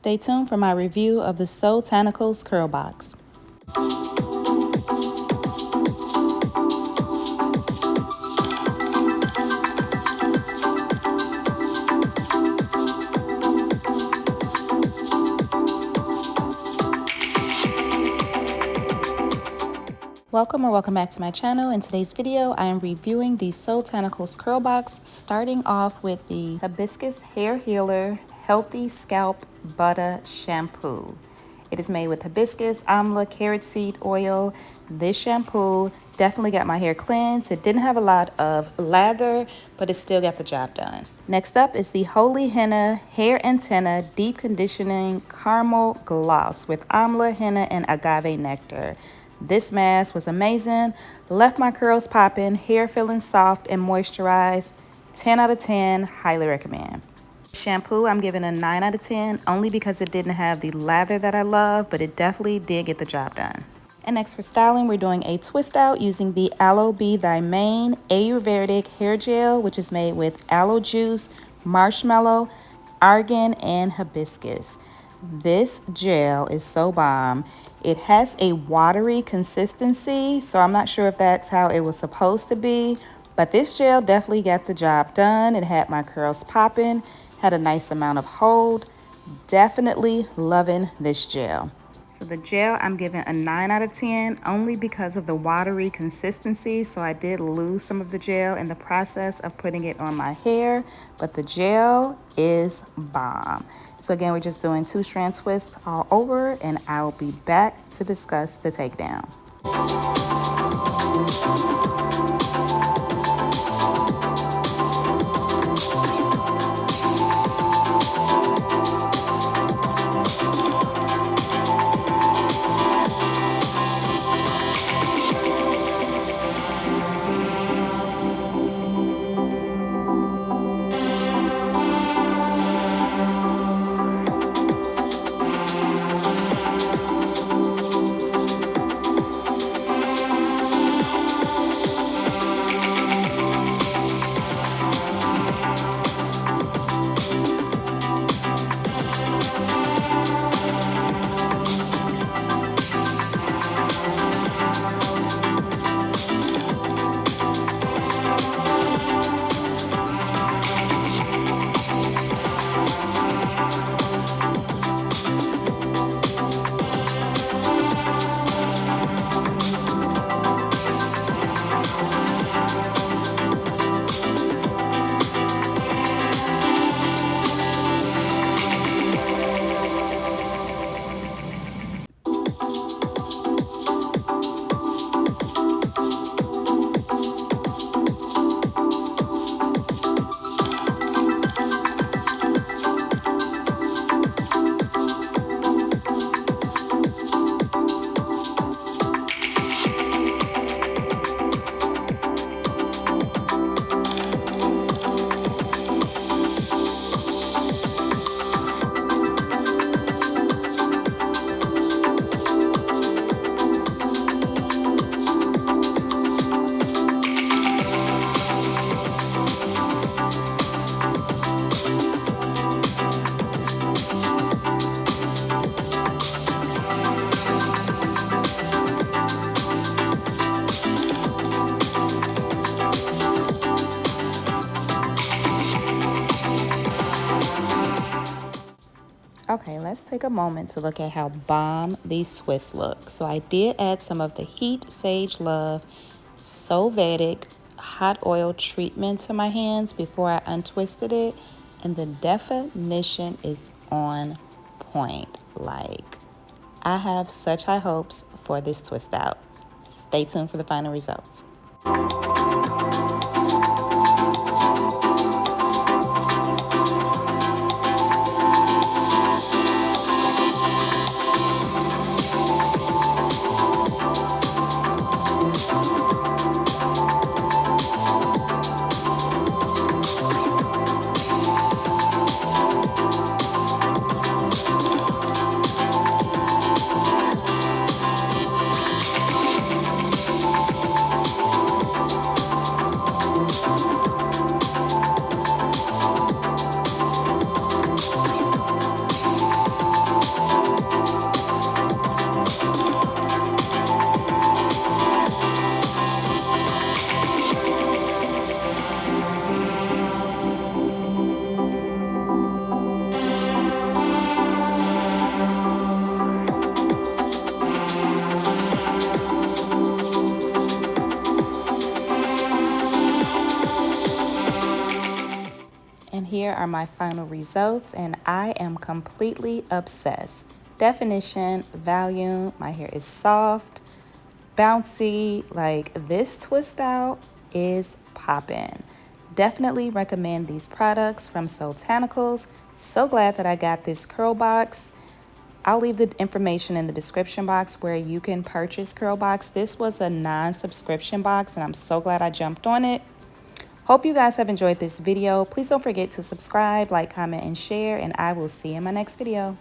Stay tuned for my review of the Soultanicals Curlbox. Welcome back to my channel. In today's video, I am reviewing the Soultanicals Curlbox, starting off with the Hibiscus Hair Healer Healthy Scalp Butter Shampoo. It is made with hibiscus, amla, carrot seed oil. This shampoo definitely got my hair cleansed. It didn't have a lot of lather, but it still got the job done. Next up is the Holy Henna Hair Antenna Deep Conditioning Caramel Gloss with amla, henna, and agave nectar. This mask was amazing, left my curls popping, hair feeling soft and moisturized. 10 out of 10, highly recommend. Shampoo, I'm giving a 9 out of 10, only because it didn't have the lather that I love, but it definitely did get the job done. And next for styling, we're doing a twist out using the Aloe Be Thy Mane Ayurvedic Hair Gel, which is made with aloe juice, marshmallow, argan, and hibiscus. This gel is so bomb. It has a watery consistency, so I'm not sure if that's how it was supposed to be, but this gel definitely got the job done. It had my curls popping, had a nice amount of hold. Definitely loving this gel. So the gel, I'm giving a 9 out of 10 only because of the watery consistency. So I did lose some of the gel in the process of putting it on my hair, but the gel is bomb. So again, we're just doing 2-strand twists all over, and I'll be back to discuss the takedown. Okay, let's take a moment to look at how bomb these twists look. So I did add some of the Heat Sage Love Soultanicals hot oil treatment to my hands before I untwisted it, and the definition is on point. Like, I have such high hopes for this twist out. Stay tuned for the final results. are my final results, and I am completely obsessed. Definition, volume, my hair is soft, bouncy, like this twist out is popping. Definitely recommend these products from Soultanicals. So glad that I got this Curlbox. I'll leave the information in the description box where you can purchase Curlbox. This was a non-subscription box and I'm so glad I jumped on it. Hope you guys have enjoyed this video. Please don't forget to subscribe, like, comment, and share, and I will see you in my next video.